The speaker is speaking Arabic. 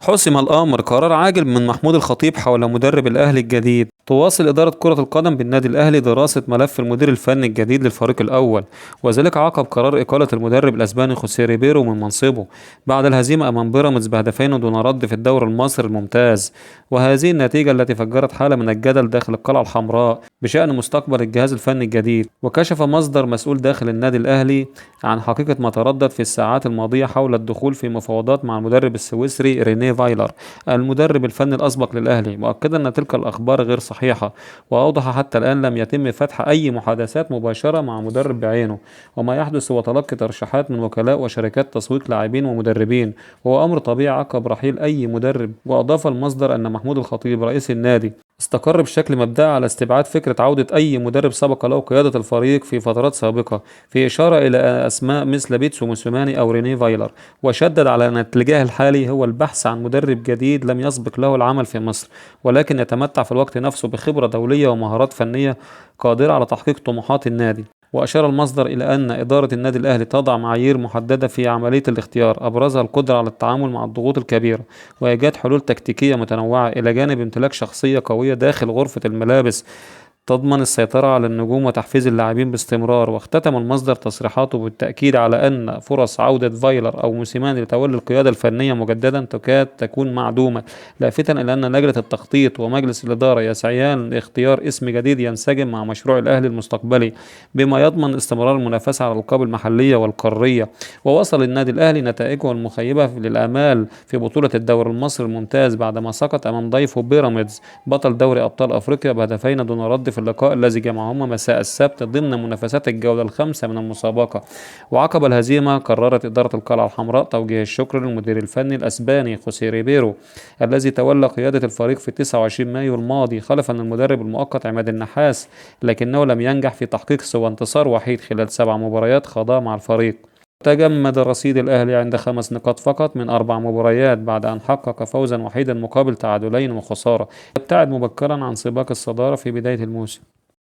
حُسم الأمر، قرار عاجل من محمود الخطيب حول مدرب الأهلي الجديد. تواصل إدارة كرة القدم بالنادي الأهلي دراسة ملف المدير الفني الجديد للفريق الأول، وذلك عقب قرار إقالة المدرب الأسباني خوسيه ريبيرو من منصبه بعد الهزيمة أمام بيراميدز بهدفين دون رد في الدوري المصري الممتاز. وهذه النتيجة التي فجرت حالة من الجدل داخل القلعة الحمراء بشأن مستقبل الجهاز الفني الجديد. وكشف مصدر مسؤول داخل النادي الأهلي عن حقيقة ما تردد في الساعات الماضية حول الدخول في مفاوضات مع المدرب السويسري رينيه فايلر المدرب الفني الأسبق للأهلي، مؤكدا أن تلك الأخبار غير صحيحة. وأوضح حتى الآن لم يتم فتح أي محادثات مباشرة مع مدرب بعينه، وما يحدث هو تلقي ترشيحات من وكلاء وشركات تسويق لاعبين ومدربين، وهو أمر طبيعي عقب رحيل أي مدرب. وأضاف المصدر أن محمود الخطيب رئيس النادي استقر بشكل مبدئي على استبعاد فكرة عودة أي مدرب سبق له قيادة الفريق في فترات سابقة، في إشارة إلى أسماء مثل بيتسو موسيماني أو رينيه فايلر. وشدد على أن الاتجاه الحالي هو البحث عن مدرب جديد لم يسبق له العمل في مصر، ولكن يتمتع في الوقت نفسه بخبرة دولية ومهارات فنية قادرة على تحقيق طموحات النادي. وأشار المصدر إلى أن إدارة النادي الأهلي تضع معايير محددة في عملية الاختيار، أبرزها القدرة على التعامل مع الضغوط الكبيرة وإيجاد حلول تكتيكية متنوعة، إلى جانب امتلاك شخصية قوية داخل غرفة الملابس تضمن السيطرة على النجوم وتحفيز اللاعبين باستمرار. واختتم المصدر تصريحاته بالتأكيد على أن فرص عودة فايلر أو موسيماني لتولي القيادة الفنية مجددا تكاد تكون معدومة، لافتا إلى أن لجنة التخطيط ومجلس الإدارة يسعيان لاختيار اسم جديد ينسجم مع مشروع الأهلي المستقبلي، بما يضمن استمرار المنافسة على الألقاب المحلية والقارية. ووصل النادي الأهلي نتائجه المخيبة للآمال في بطولة الدوري المصري الممتاز بعدما سقط أمام ضيفه بيراميدز بطل دوري أبطال أفريقيا بهدفين دون رد في اللقاء الذي جمعهما مساء السبت ضمن منافسات الجولة الخامسة من المسابقة. وعقب الهزيمة قررت إدارة القلعة الحمراء توجيه الشكر للمدير الفني الأسباني خوسيه ريبيرو الذي تولى قيادة الفريق في 29 مايو الماضي خلفا المدرب المؤقت عماد النحاس، لكنه لم ينجح في تحقيق سوى انتصار وحيد خلال 7 مباريات خاضها مع الفريق. تجمد رصيد الأهلي عند 5 نقاط فقط من 4 مباريات بعد أن حقق فوزا وحيدا مقابل تعادلين وخسارة، يبتعد مبكرا عن سباق الصدارة في بداية الموسم.